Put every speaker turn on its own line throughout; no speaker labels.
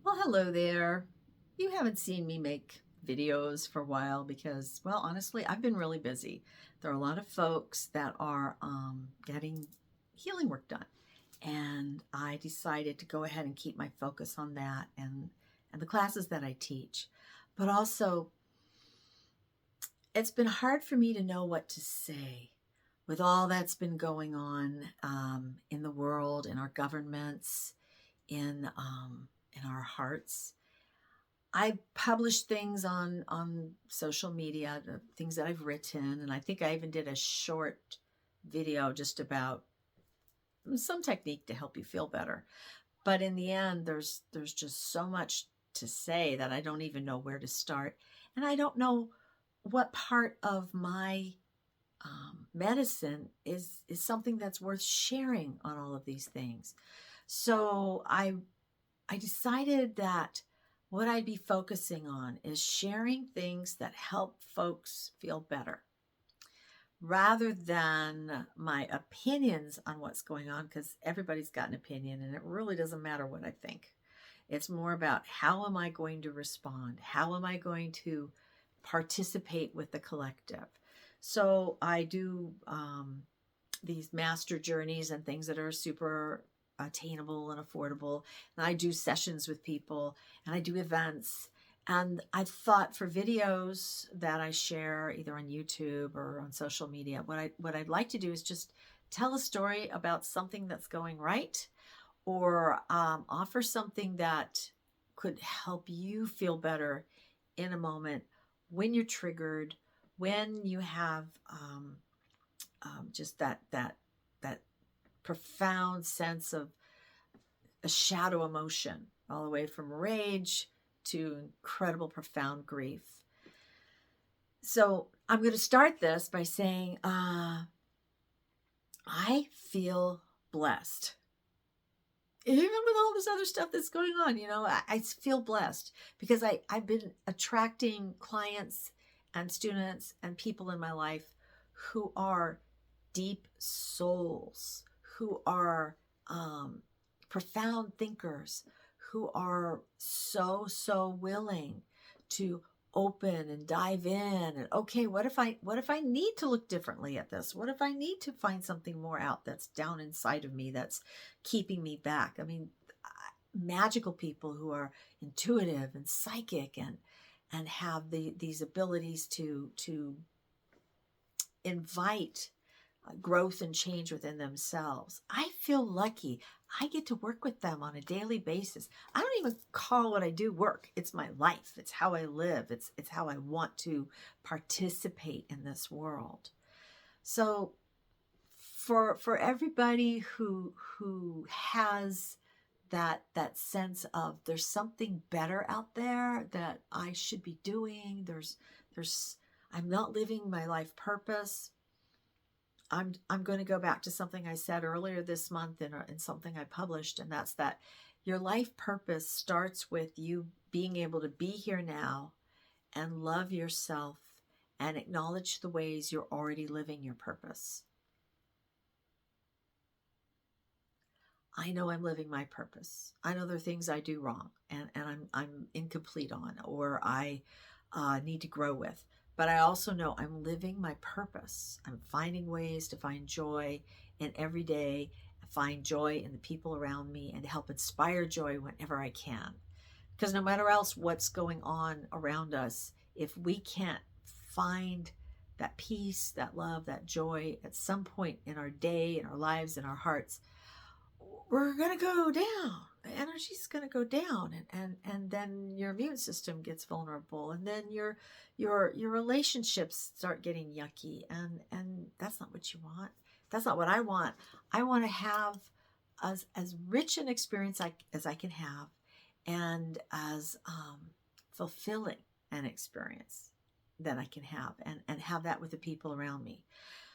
Well, hello there. You haven't seen me make videos for a while because, well, honestly, I've been really busy. There are a lot of folks that are getting healing work done, and I decided to go ahead and keep my focus on that and the classes that I teach. But also, it's been hard for me to know what to say with all that's been going on in the world, in our governments, in our hearts. I publish things on social media, the things that I've written, and I think I even did a short video just about some technique to help you feel better. But in the end, there's just so much to say that I don't even know where to start, and I don't know what part of my medicine is something that's worth sharing on all of these things. So I decided that what I'd be focusing on is sharing things that help folks feel better rather than my opinions on what's going on, because everybody's got an opinion and it really doesn't matter what I think. It's more about how am I going to respond? How am I going to participate with the collective? So I do these master journeys and things that are super attainable and affordable. And I do sessions with people and I do events. And I thought for videos that I share either on YouTube or on social media, what I'd like to do is just tell a story about something that's going right, or offer something that could help you feel better in a moment when you're triggered, when you have just that profound sense of a shadow emotion, all the way from rage to incredible profound grief. So I'm going to start this by saying I feel blessed. Even with all this other stuff that's going on, I feel blessed because I've been attracting clients and students and people in my life who are deep souls, who are profound thinkers, who are so willing to open and dive in and, okay, what if I need to look differently at this? What if I need to find something more out that's down inside of me that's keeping me back? I mean, magical people who are intuitive and psychic and have these abilities to invite growth and change within themselves. I feel lucky. I get to work with them on a daily basis. I don't even call what I do work. It's my life. It's how I live. It's how I want to participate in this world. So for everybody who has that sense of there's something better out there that I should be doing, there's I'm not living my life purpose. I'm going to go back to something I said earlier this month in something I published, and that's that your life purpose starts with you being able to be here now and love yourself and acknowledge the ways you're already living your purpose. I know I'm living my purpose. I know there are things I do wrong and I'm incomplete on, or I need to grow with. But I also know I'm living my purpose. I'm finding ways to find joy in every day, find joy in the people around me, and help inspire joy whenever I can. Because no matter else what's going on around us, if we can't find that peace, that love, that joy at some point in our day, in our lives, in our hearts, we're going to go down. The energy's going to go down, and then your immune system gets vulnerable, and then your relationships start getting yucky, and that's not what you want. That's not what I want. I want to have as rich an experience as I can have, and as fulfilling an experience that I can have, and have that with the people around me.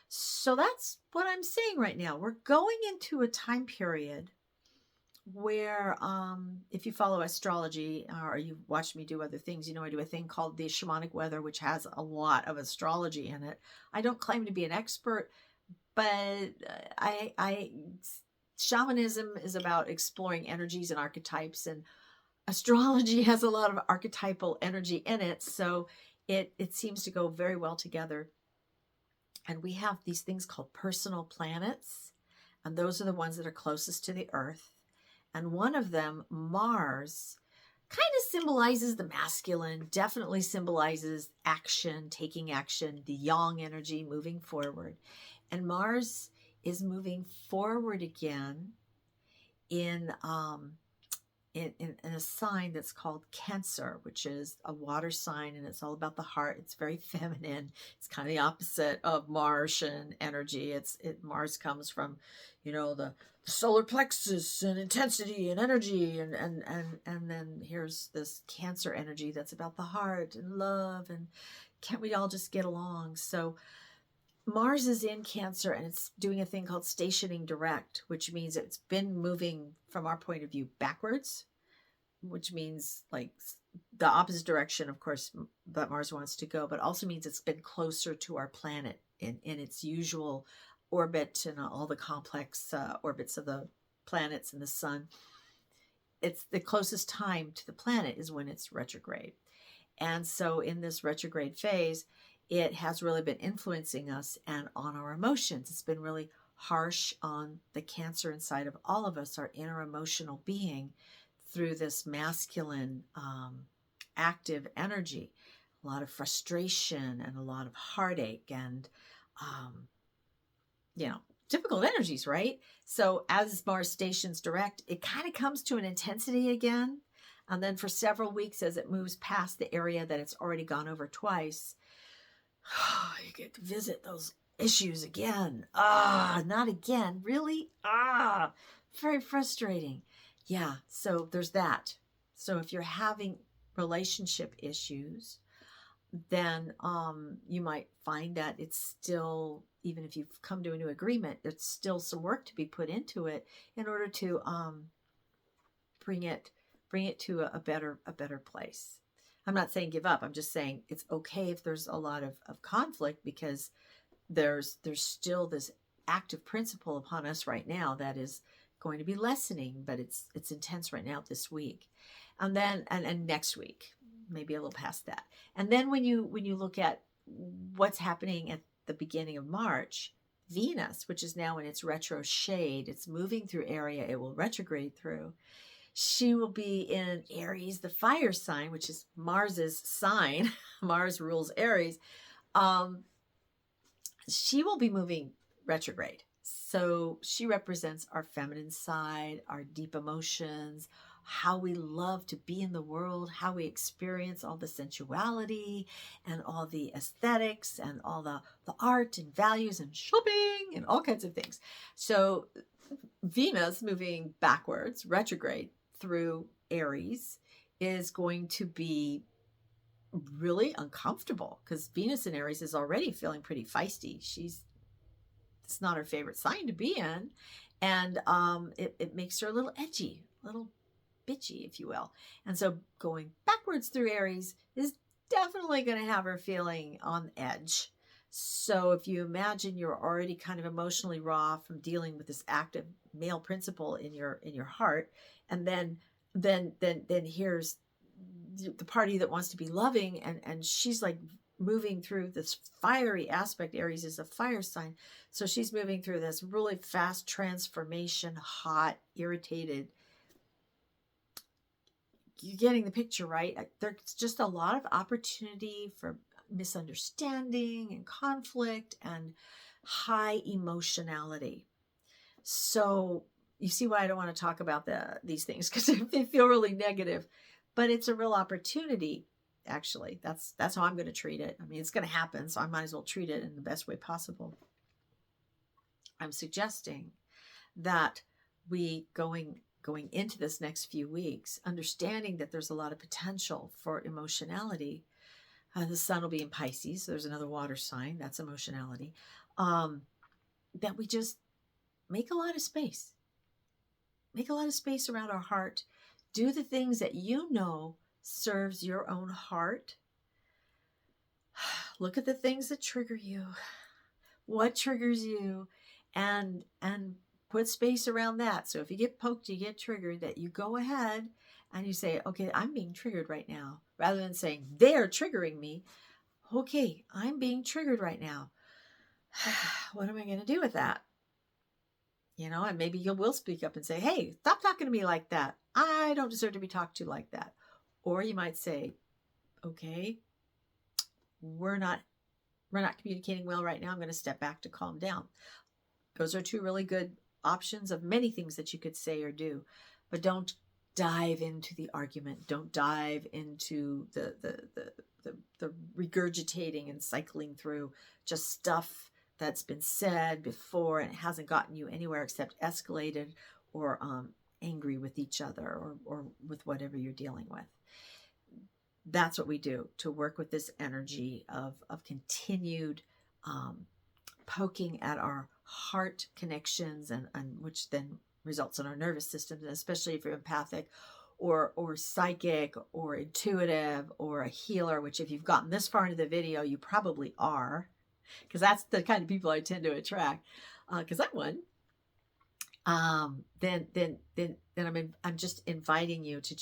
So that's what I'm saying right now. We're going into a time period where, if you follow astrology or you've watched me do other things, I do a thing called the Shamanic Weather, which has a lot of astrology in it. I don't claim to be an expert, but I shamanism is about exploring energies and archetypes, and astrology has a lot of archetypal energy in it, so it seems to go very well together. And we have these things called personal planets, and those are the ones that are closest to the Earth. And one of them, Mars, kind of symbolizes the masculine, definitely symbolizes action, taking action, the yang energy, moving forward. And Mars is moving forward again in a sign that's called Cancer, which is a water sign, and it's all about the heart. It's very feminine. It's kind of the opposite of Martian energy. Mars comes from, the solar plexus and intensity and energy, and then here's this Cancer energy that's about the heart and love, and can't we all just get along? So Mars is in Cancer, and it's doing a thing called stationing direct, which means it's been moving from our point of view backwards, which means like the opposite direction, of course, that Mars wants to go, but also means it's been closer to our planet in its usual orbit and all the complex orbits of the planets and the sun. It's the closest time to the planet is when it's retrograde. And so in this retrograde phase, it has really been influencing us and on our emotions. It's been really harsh on the Cancer inside of all of us, our inner emotional being, through this masculine, active energy. A lot of frustration and a lot of heartache and, difficult energies, right? So as Mars stations direct, it kind of comes to an intensity again. And then for several weeks, as it moves past the area that it's already gone over twice, you get to visit those issues again. Not again. Really? Very frustrating. Yeah, so there's that. So if you're having relationship issues, then you might find that it's still, even if you've come to a new agreement, there's still some work to be put into it in order to bring it to a better place. I'm not saying give up. I'm just saying it's okay if there's a lot of conflict, because there's still this active principle upon us right now that is going to be lessening, but it's intense right now this week. And then and next week, maybe a little past that. And then when you look at what's happening at the beginning of March, Venus, which is now in its retro shade, it's moving through area it will retrograde through. She will be in Aries, the fire sign, which is Mars's sign. Mars rules Aries. She will be moving retrograde. So she represents our feminine side, our deep emotions, how we love to be in the world, how we experience all the sensuality and all the aesthetics and all the art and values and shopping and all kinds of things. So Venus moving backwards, retrograde through Aries, is going to be really uncomfortable, because Venus in Aries is already feeling pretty feisty. It's not her favorite sign to be in. And it makes her a little edgy, a little bitchy, if you will. And so going backwards through Aries is definitely going to have her feeling on edge. So if you imagine you're already kind of emotionally raw from dealing with this active male principle in your heart, and then here's the party that wants to be loving, and she's like moving through this fiery aspect. Aries is a fire sign, so she's moving through this really fast transformation, hot, irritated. You're getting the picture, right? There's just a lot of opportunity for misunderstanding and conflict and high emotionality. So you see why I don't want to talk about these things, because they feel really negative, but it's a real opportunity. Actually, that's how I'm going to treat it. I mean, it's going to happen, so I might as well treat it in the best way possible. I'm suggesting that we going into this next few weeks, understanding that there's a lot of potential for emotionality. The sun will be in Pisces, so there's another water sign, that's emotionality. That we just make a lot of space. Make a lot of space around our heart. Do the things that you know serves your own heart. Look at the things that trigger you. What triggers you? And put space around that. So if you get poked, you get triggered, that you go ahead and you say, okay, I'm being triggered right now, rather than saying they're triggering me. Okay, I'm being triggered right now. What am I going to do with that? And maybe you will speak up and say, hey, stop talking to me like that. I don't deserve to be talked to like that. Or you might say, okay, we're not communicating well right now. I'm going to step back to calm down. Those are two really good options of many things that you could say or do, but don't dive into the argument. Don't dive into the regurgitating and cycling through just stuff that's been said before and it hasn't gotten you anywhere except escalated or angry with each other or with whatever you're dealing with. That's what we do to work with this energy of continued poking at our heart connections and which then results in our nervous system, especially if you're empathic or psychic or intuitive or a healer, which if you've gotten this far into the video, you probably are, because that's the kind of people I tend to attract, because I'm one. Then I'm just inviting you to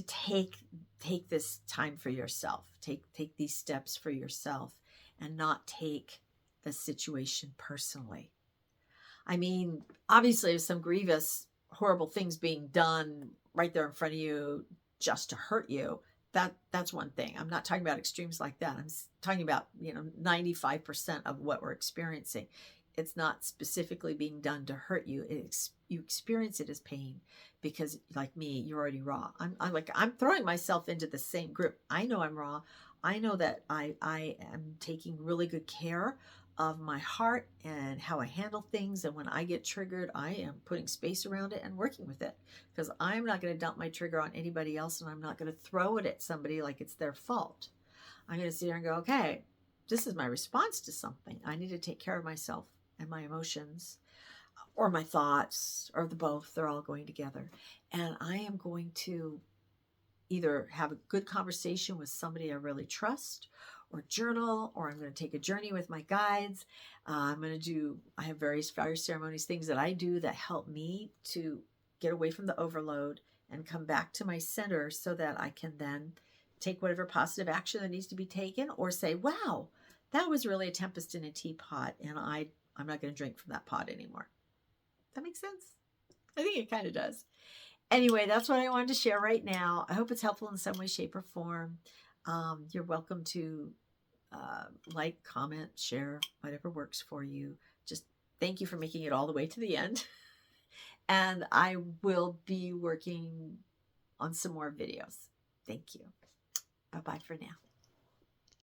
take this time for yourself, take these steps for yourself, and not take the situation personally. I mean, obviously, there's some grievous, horrible things being done right there in front of you just to hurt you. That's one thing. I'm not talking about extremes like that. I'm talking about 95% of what we're experiencing. It's not specifically being done to hurt you. You experience it as pain because, like me, you're already raw. I'm throwing myself into the same group. I know I'm raw. I know that I am taking really good care of my heart and how I handle things. And when I get triggered, I am putting space around it and working with it, because I'm not going to dump my trigger on anybody else, and I'm not going to throw it at somebody like it's their fault. I'm going to sit here and go, okay, this is my response to something. I need to take care of myself and my emotions or my thoughts or the both. They're all going together. And I am going to either have a good conversation with somebody I really trust, or journal, or I'm going to take a journey with my guides. I have various fire ceremonies, things that I do that help me to get away from the overload and come back to my center, so that I can then take whatever positive action that needs to be taken, or say, wow, that was really a tempest in a teapot, and I'm not going to drink from that pot anymore. That makes sense? I think it kind of does. Anyway, that's what I wanted to share right now. I hope it's helpful in some way, shape, or form. You're welcome to like, comment, share, whatever works for you. Just thank you for making it all the way to the end. And I will be working on some more videos. Thank you. Bye-bye for now.